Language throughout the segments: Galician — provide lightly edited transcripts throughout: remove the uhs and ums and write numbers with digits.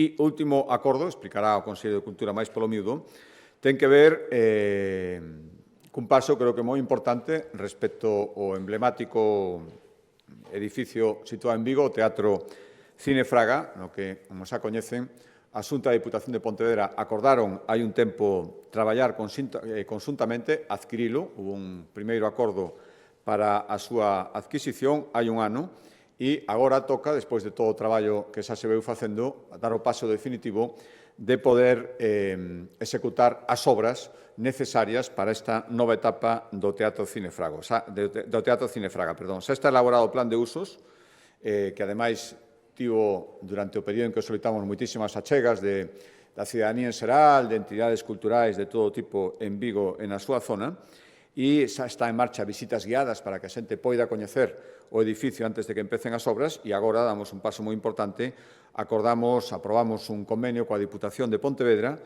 E o último acordo, explicará o Consello de Cultura máis polo miúdo, ten que ver cun paso, creo que moi importante, respecto ao emblemático edificio situado en Vigo, o Teatro Cine Fraga, no que, como xa coñecen, a Xunta da Diputación de Pontevedra acordaron hai un tempo traballar conxuntamente, adquirilo, hubo un primeiro acordo para a súa adquisición hai un ano, e agora toca, despois de todo o traballo que xa se veu facendo, dar o paso definitivo de poder executar as obras necesarias para esta nova etapa do Teatro Cine Fraga. Xa está elaborado o plan de usos, que ademais tivo, durante o período en que solicitamos moitísimas achegas da cidadanía en xeral, de entidades culturais de todo tipo en Vigo e na súa zona, e xa está en marcha visitas guiadas para que a xente poida coñecer o edificio antes de que empecen as obras, e agora damos un paso moi importante, aprobamos un convenio coa Diputación de Pontevedra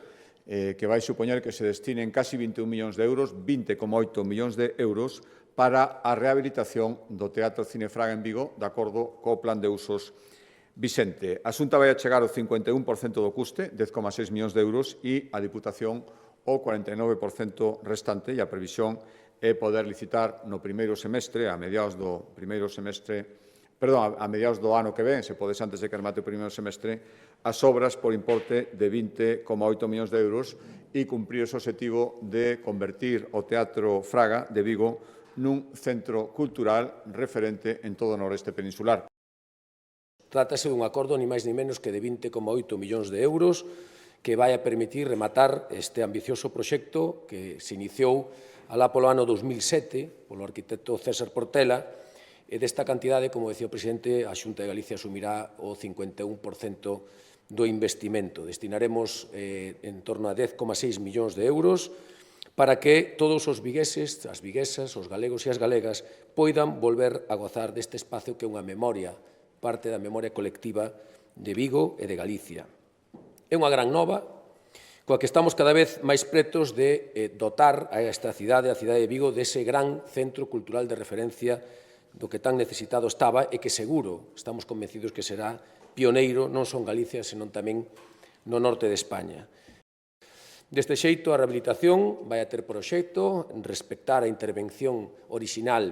que vai supoñer que se destinen casi 21 millóns de euros, 20,8 millóns de euros, para a rehabilitación do Teatro Cine Fraga en Vigo, de acordo co plan de usos Vicente. A Xunta vai achegar o 51% do custe, 10,6 millóns de euros, e a Diputación o 49% restante, e a previsión é poder licitar no primeiro semestre, a mediados do ano que ven, se podes antes de que remate o primeiro semestre, as obras por importe de 20,8 millóns de euros e cumprir ese objetivo de convertir o Teatro Fraga de Vigo nun centro cultural referente en todo o noreste peninsular. Trátase dun acordo ni máis ni menos que de 20,8 millóns de euros que vai a permitir rematar este ambicioso proxecto que se iniciou alá polo ano 2007 polo arquitecto César Portela, e desta cantidade, como decía o presidente, a Xunta de Galicia asumirá o 51% do investimento. Destinaremos en torno a 10,6 millóns de euros para que todos os vigueses, as viguesas, os galegos e as galegas poidan volver a gozar deste espazo que é unha memoria, parte da memoria colectiva de Vigo e de Galicia. É unha gran nova, coa que estamos cada vez máis pretos de dotar a esta cidade, a cidade de Vigo, dese gran centro cultural de referencia do que tan necesitado estaba e que seguro, estamos convencidos que será pioneiro non só en Galicia, senón tamén no norte de España. Deste xeito, a rehabilitación vai a ter por obxecto respectar a intervención orixinal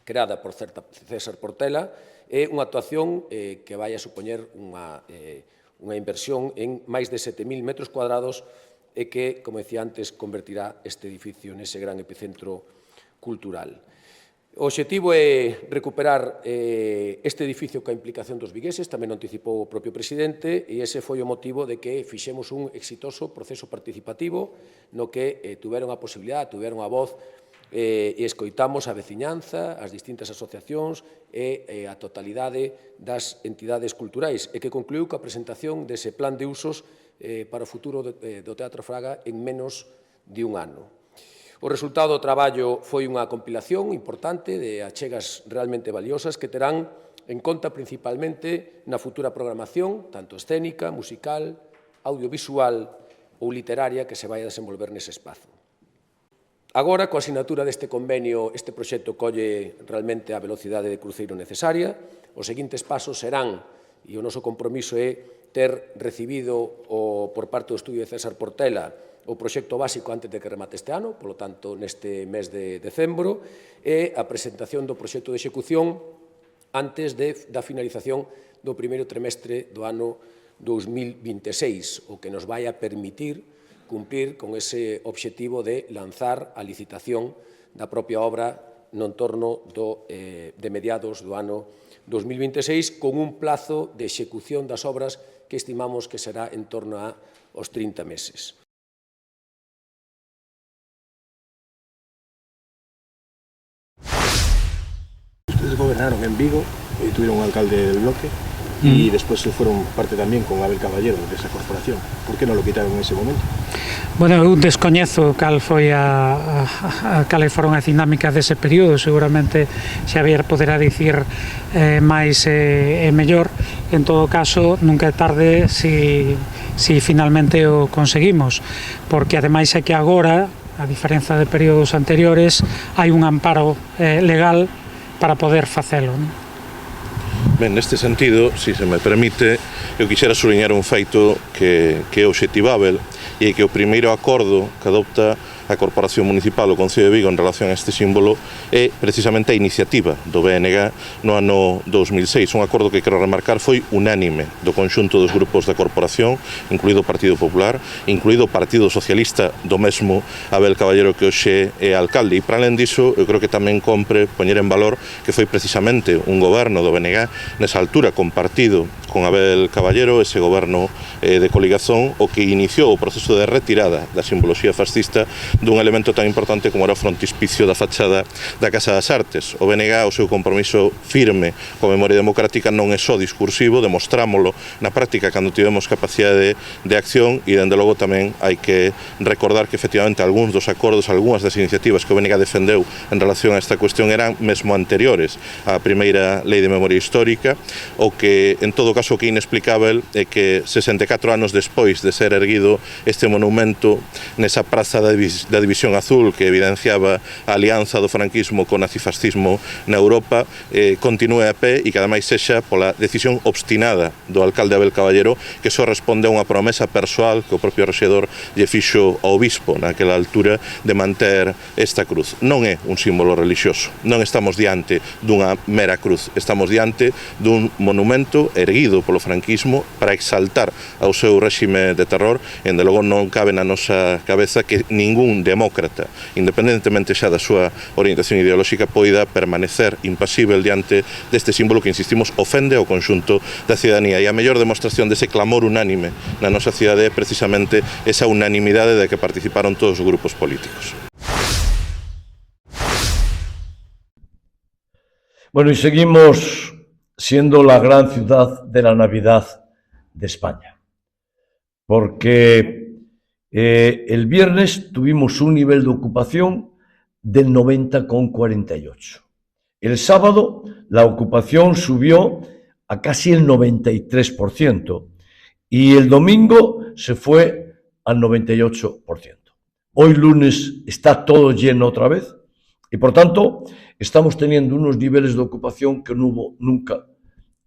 creada por César Portela e unha actuación que vai a supoñer unha inversión en máis de 7.000 metros cuadrados e que, como decía antes, convertirá este edificio nese gran epicentro cultural. O obxectivo é recuperar este edificio coa implicación dos vigueses, tamén o anticipou o propio presidente, e ese foi o motivo de que fixemos un exitoso proceso participativo no que tuveron a posibilidade, tuveron a voz e escoitamos a veciñanza, as distintas asociacións e a totalidade das entidades culturais, e que concluiu coa presentación dese plan de usos para o futuro do Teatro Fraga en menos de un ano. O resultado do traballo foi unha compilación importante de achegas realmente valiosas que terán en conta principalmente na futura programación, tanto escénica, musical, audiovisual ou literaria que se vai a desenvolver nese espazo. Agora, coa asinatura deste convenio, este proxecto colle realmente a velocidade de cruceiro necesaria. Os seguintes pasos serán, e o noso compromiso é ter recibido por parte do estudio de César Portela o proxecto básico antes de que remate este ano, polo tanto, neste mes de decembro, e a presentación do proxecto de execución antes da finalización do primeiro trimestre do ano 2026, o que nos vai a permitir cumprir con ese obxectivo de lanzar a licitación da propia obra no entorno de mediados do ano 2026, con un plazo de execución das obras que estimamos que será en torno aos 30 meses. Ustedes gobernaron en Vigo, tuvieron un alcalde del bloque y después fueron parte también con Abel Caballero de esa corporación. ¿Por qué no lo quitaron en ese momento? Bueno, eu descoñezo cal foi cales foron as dinámicas dese período, seguramente Xavier poderá dicir máis e mellor. En todo caso, nunca é tarde si finalmente o conseguimos, porque ademais é que agora, a diferenza de períodos anteriores, hai un amparo legal para poder facelo. Ben, neste sentido, se me permite, eu quixera subliñar un feito que é obxectivável e que o primeiro acordo que adopta a Corporación Municipal, o Concello de Vigo, en relación a este símbolo, é precisamente a iniciativa do BNG no ano 2006. Un acordo que, quero remarcar, foi unánime do conxunto dos grupos da Corporación, incluído o Partido Popular, incluído o Partido Socialista do mesmo Abel Caballero, que hoxe é alcalde. E, para além diso, eu creo que tamén compre poñer en valor que foi precisamente un goberno do BNG nesa altura compartido con Abel Caballero, ese goberno de coligazón, o que iniciou o proceso de retirada da simboloxía fascista dun elemento tan importante como era o frontispicio da fachada da Casa das Artes. O BNG, o seu compromiso firme coa memoria democrática non é só discursivo, demostrámolo na práctica cando tivemos capacidade de acción e, dende logo, tamén hai que recordar que, efectivamente, algúns dos acordos, algunhas das iniciativas que o BNG defendeu en relación a esta cuestión eran mesmo anteriores á primeira Lei de Memoria Histórica, o que, en todo caso, o que é inexplicável é que 64 anos despois de ser erguido este monumento nesa praza da División Azul que evidenciaba a alianza do franquismo co nazifascismo na Europa, continúe a pé e que ademais sexa pola decisión obstinada do alcalde Abel Caballero, que só responde a unha promesa persoal que o propio rexedor lle fixo ao bispo naquela altura de manter esta cruz. Non é un símbolo religioso, non estamos diante dunha mera cruz, estamos diante dun monumento erguido polo franquismo para exaltar ao seu réxime de terror, e, de logo, non cabe na nosa cabeza que ningún demócrata, independentemente xa da súa orientación ideolóxica, poida permanecer impasível diante deste símbolo que, insistimos, ofende ao conxunto da cidadanía. E a mellor demostración dese clamor unánime na nosa cidade é precisamente esa unanimidade de que participaron todos os grupos políticos. Bueno, y seguimos siendo la gran ciudad de la Navidad de España, porque el viernes tuvimos un nivel de ocupación del 90,48. El sábado la ocupación subió a casi el 93% y el domingo se fue al 98%. Hoy lunes está todo lleno otra vez y, por tanto, estamos teniendo unos niveles de ocupación que no hubo nunca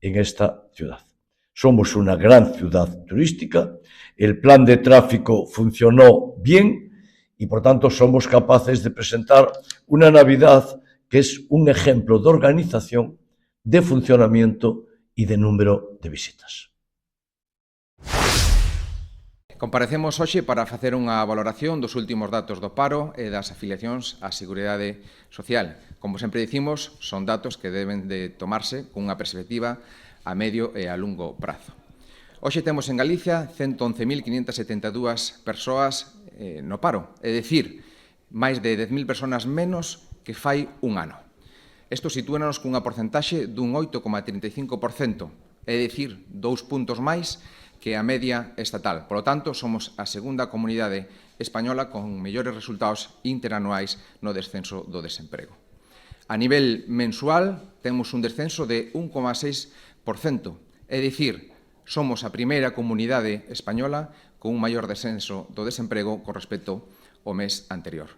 en esta ciudad. Somos una gran ciudad turística, el plan de tráfico funcionó bien y, por tanto, somos capaces de presentar una Navidad que es un ejemplo de organización, de funcionamiento y de número de visitas. Comparecemos hoxe para facer unha valoración dos últimos datos do paro e das afiliacións á Seguridade Social. Como sempre dicimos, son datos que deben de tomarse con unha perspectiva a medio e a longo prazo. Hoxe temos en Galicia 111.572 persoas no paro, é dicir, máis de 10.000 persoas menos que fai un ano. Isto sitúanos cunha porcentaxe dun 8,35%, é dicir, 2 puntos máis que a media estatal. Por lo tanto, somos a segunda comunidade española con mellores resultados interanuais no descenso do desemprego. A nivel mensual, temos un descenso de 1,6%, é dicir, somos a primeira comunidade española con un maior descenso do desemprego con respecto ao mes anterior.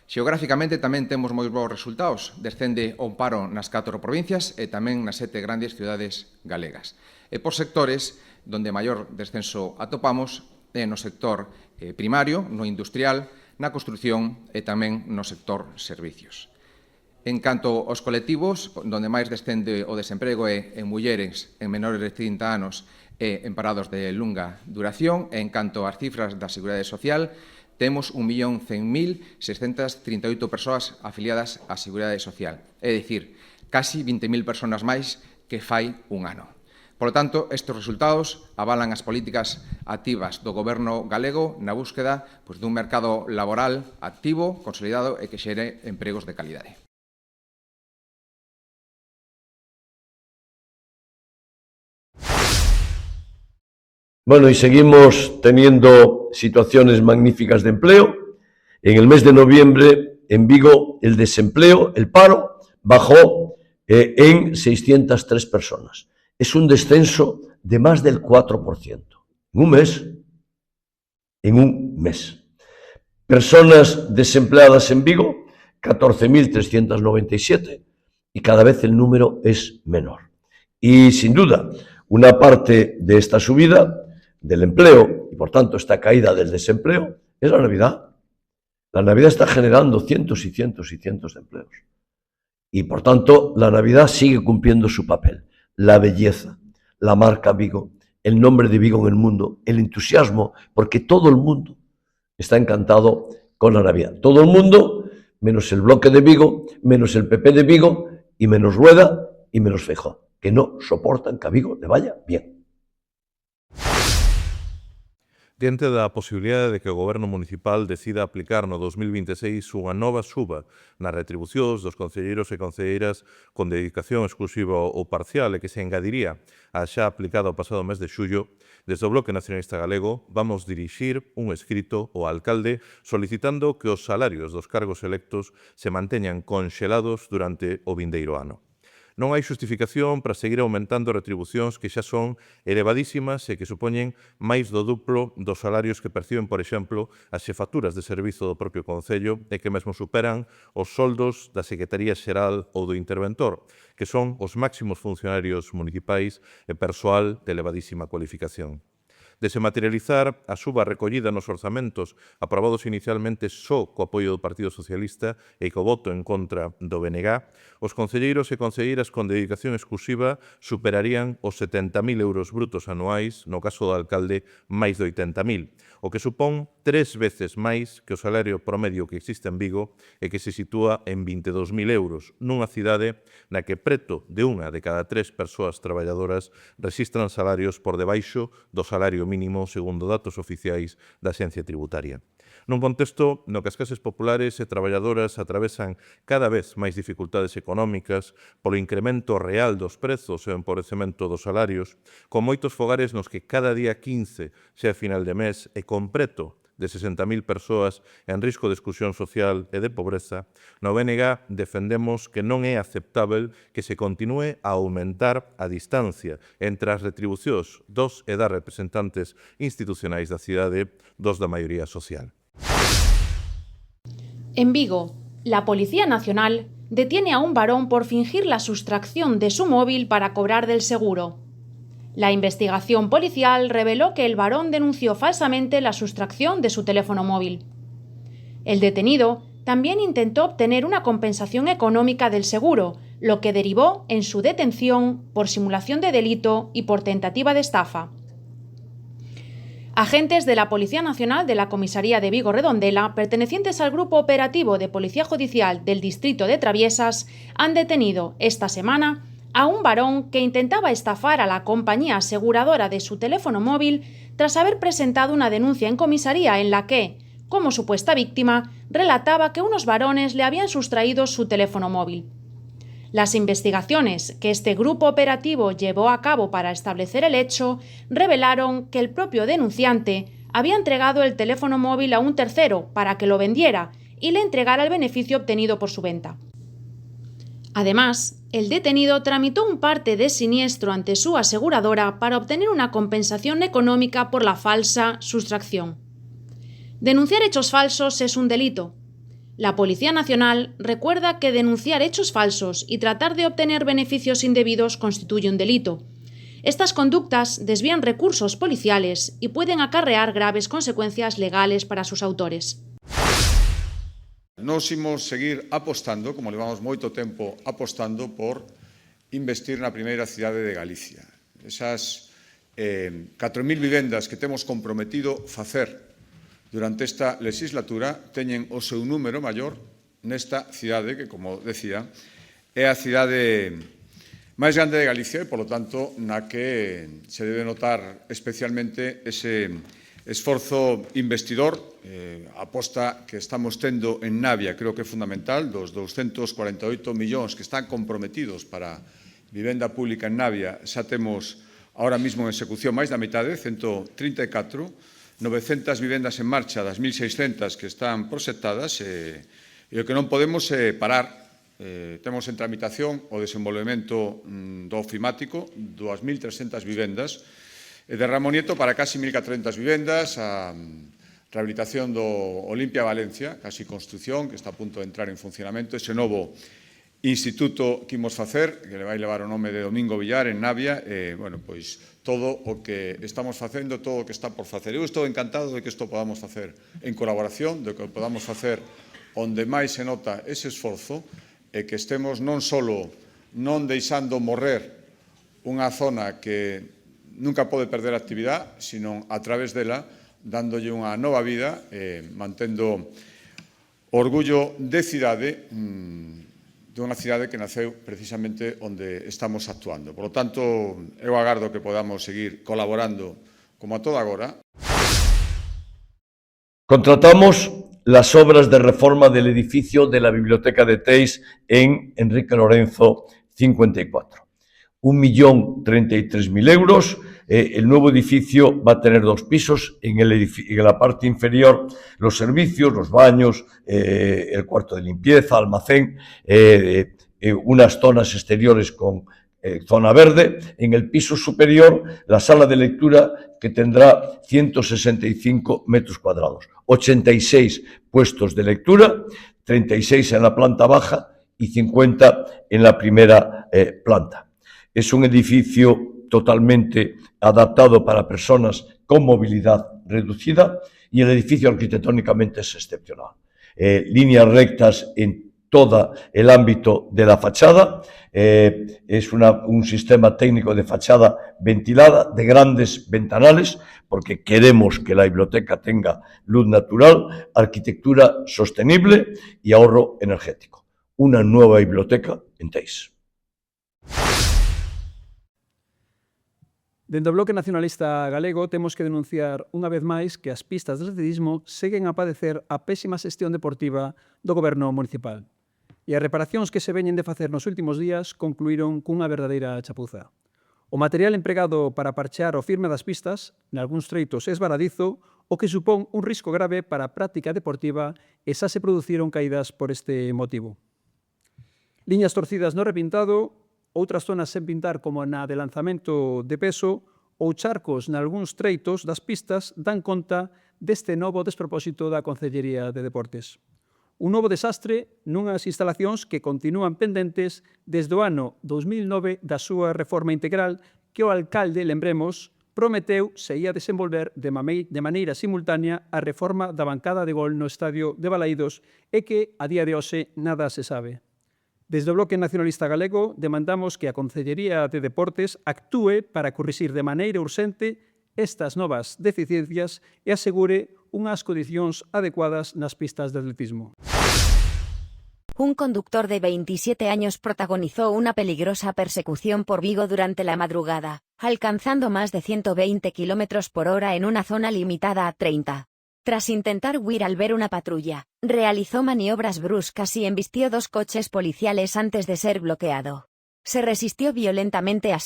Xeográficamente tamén temos moi bons resultados. Descende o paro nas 4 provincias e tamén nas 7 grandes cidades galegas. E por sectores, donde maior descenso atopamos é no sector primario, no industrial, na construción e tamén no sector servicios. En canto aos colectivos, donde máis descende o desemprego é en mulleres en menores de 30 anos e en parados de longa duración, e en canto ás cifras da Seguridade Social, temos 1.100.638 persoas afiliadas á Seguridade Social, é dicir, casi 20.000 persoas máis que fai un ano. Por lo tanto, estes resultados avalan as políticas activas do Goberno galego na búsqueda dun mercado laboral activo, consolidado e que xere empregos de calidade. Bueno, y seguimos teniendo situaciones magníficas de empleo. En el mes de noviembre, en Vigo, el desempleo, el paro, bajó en 603 personas. Es un descenso de más del 4%. En un mes. Personas desempleadas en Vigo, 14.397, y cada vez el número es menor. Y sin duda, una parte de esta subida del empleo y por tanto esta caída del desempleo es la Navidad. La Navidad está generando cientos y cientos y cientos de empleos. Y por tanto, la Navidad sigue cumpliendo su papel. La belleza, la marca Vigo, el nombre de Vigo en el mundo, el entusiasmo, porque todo el mundo está encantado con la Navidad. Todo el mundo, menos el bloque de Vigo, menos el PP de Vigo y menos Rueda y menos Feijóo, que no soportan que a Vigo le vaya bien. Diante da posibilidade de que o Goberno municipal decida aplicar no 2026 unha nova suba nas retribucións dos concelleiros e concelleiras con dedicación exclusiva ou parcial e que se engadiría a xa aplicada o pasado mes de xullo, desde o Bloque Nacionalista Galego vamos dirixir un escrito ao alcalde solicitando que os salarios dos cargos electos se manteñan conxelados durante o vindeiro ano. Non hai xustificación para seguir aumentando retribucións que xa son elevadísimas e que supoñen máis do duplo dos salarios que perciben, por exemplo, as xefaturas de servizo do propio Concello e que mesmo superan os soldos da Secretaría Xeral ou do Interventor, que son os máximos funcionarios municipais e persoal de elevadísima cualificación. De se materializar a suba recollida nos orzamentos aprobados inicialmente só co apoio do Partido Socialista e co voto en contra do BNG, os concelleiros e concelleiras con dedicación exclusiva superarían os 70.000 euros brutos anuais, no caso do alcalde, máis de 80.000, o que supón 3 veces máis que o salario promedio que existe en Vigo e que se sitúa en 22.000 euros, nunha cidade na que preto de unha de cada 3 persoas traballadoras rexistran salarios por debaixo do salario mínimo segundo datos oficiais da Axencia Tributaria. Nun contexto no que as clases populares e traballadoras atravesan cada vez máis dificultades económicas polo incremento real dos prezos e o empobrecemento dos salarios, con moitos fogares nos que cada día 15 xa final de mes e con preto de 60.000 persoas en risco de exclusión social e de pobreza, no BNG defendemos que non é aceptável que se continúe a aumentar a distancia entre as retribucións dos e das representantes institucionais da cidade dos da maioría social. En Vigo, la Policía Nacional detiene a un varón por fingir la sustracción de su móvil para cobrar del seguro. La investigación policial reveló que el varón denunció falsamente la sustracción de su teléfono móvil. El detenido también intentó obtener una compensación económica del seguro, lo que derivó en su detención por simulación de delito y por tentativa de estafa. Agentes de la Policía Nacional de la Comisaría de Vigo Redondela, pertenecientes al Grupo Operativo de Policía Judicial del Distrito de Traviesas, han detenido esta semana a un varón que intentaba estafar a la compañía aseguradora de su teléfono móvil tras haber presentado una denuncia en comisaría en la que, como supuesta víctima, relataba que unos varones le habían sustraído su teléfono móvil. Las investigaciones que este grupo operativo llevó a cabo para establecer el hecho revelaron que el propio denunciante había entregado el teléfono móvil a un tercero para que lo vendiera y le entregara el beneficio obtenido por su venta. Además, el detenido tramitó un parte de siniestro ante su aseguradora para obtener una compensación económica por la falsa sustracción. Denunciar hechos falsos es un delito. La Policía Nacional recuerda que denunciar hechos falsos y tratar de obtener beneficios indebidos constituye un delito. Estas conductas desvían recursos policiales y pueden acarrear graves consecuencias legales para sus autores. Nos imos seguir apostando, como levamos moito tempo apostando, por investir na primeira cidade de Galicia. Esas 4.000 vivendas que temos comprometido facer durante esta legislatura teñen o seu número maior nesta cidade que, como decía, é a cidade máis grande de Galicia e, polo tanto, na que se debe notar especialmente ese esforzo investidor, aposta que estamos tendo en Navia, creo que é fundamental, dos 248 millóns que están comprometidos para vivenda pública en Navia, xa temos ahora mismo en execución máis da metade, 134, 900 vivendas en marcha das 1.600 que están proxectadas e o que non podemos é parar. Temos en tramitación o desenvolvemento do ofimático, 2.300 vivendas, e de Ramón Nieto para casi 1.400 vivendas, a rehabilitación do Olimpia Valencia, casi construción, que está a punto de entrar en funcionamento, ese novo instituto que imos facer, que le vai levar o nome de Domingo Villar, en Navia, bueno, pois todo o que estamos facendo, todo o que está por facer. Eu estou encantado de que isto podamos facer en colaboración, de que podamos facer onde máis se nota ese esforzo, e que estemos non só non deixando morrer unha zona que nunca pode perder actividade, sino a través dela, dándolle unha nova vida, mantendo orgullo de cidade, de unha cidade que naceu precisamente onde estamos actuando. Por lo tanto, eu agardo que podamos seguir colaborando como a toda agora. Contratamos las obras de reforma del edificio de la Biblioteca de Teis en Enrique Lorenzo 54. 1.033.000 euros. El nuevo edificio va a tener 2 pisos. En la parte inferior, los servicios, los baños, el cuarto de limpieza, almacén, unas zonas exteriores con zona verde. En el piso superior, la sala de lectura, que tendrá 165 metros cuadrados. 86 puestos de lectura, 36 en la planta baja y 50 en la primera planta. Es un edificio totalmente adaptado para personas con movilidad reducida y el edificio arquitectónicamente es excepcional. Líneas rectas en todo el ámbito de la fachada, es un sistema técnico de fachada ventilada, de grandes ventanales, porque queremos que la biblioteca tenga luz natural, arquitectura sostenible y ahorro energético. Una nueva biblioteca en Teis. Dende o Bloque Nacionalista Galego temos que denunciar unha vez máis que as pistas de atletismo seguen a padecer a pésima xestión deportiva do Goberno municipal. E as reparacións que se veñen de facer nos últimos días concluíron cunha verdadeira chapuza. O material empregado para parchear o firme das pistas, nalgúns treitos esvaradizo, o que supón un risco grave para a práctica deportiva e xa se produciron caídas por este motivo. Liñas torcidas no repintado, outras zonas sen pintar como na de lanzamento de peso ou charcos nalgúns treitos das pistas dan conta deste novo despropósito da Concellería de Deportes. Un novo desastre nunhas instalacións que continúan pendentes desde o ano 2009 da súa reforma integral que o alcalde, lembremos, prometeu se ia desenvolver de maneira simultánea a reforma da bancada de gol no estadio de Balaídos e que, a día de hoxe, nada se sabe. Desde o Bloque Nacionalista Galego demandamos que a Concellería de Deportes actúe para corrixir de maneira urxente estas novas deficiencias e asegure unhas condicións adecuadas nas pistas de atletismo. Un conductor de 27 años protagonizó una peligrosa persecución por Vigo durante la madrugada, alcanzando más de 120 km por hora en una zona limitada a 30. Tras intentar huir al ver una patrulla, realizó maniobras bruscas y embistió 2 coches policiales antes de ser bloqueado. Se resistió violentamente a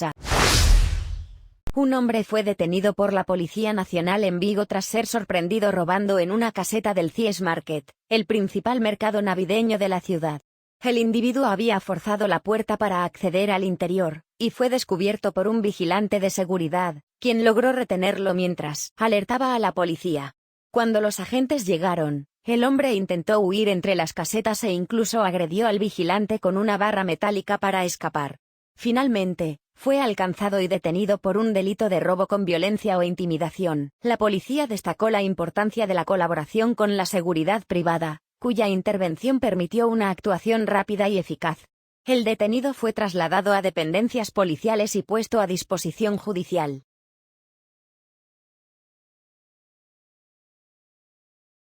Un hombre fue detenido por la Policía Nacional en Vigo tras ser sorprendido robando en una caseta del Cies Market, el principal mercado navideño de la ciudad. El individuo había forzado la puerta para acceder al interior, y fue descubierto por un vigilante de seguridad, quien logró retenerlo mientras alertaba a la policía. Cuando los agentes llegaron, el hombre intentó huir entre las casetas e incluso agredió al vigilante con una barra metálica para escapar. Finalmente, fue alcanzado y detenido por un delito de robo con violencia o intimidación. La policía destacó la importancia de la colaboración con la seguridad privada, cuya intervención permitió una actuación rápida y eficaz. El detenido fue trasladado a dependencias policiales y puesto a disposición judicial.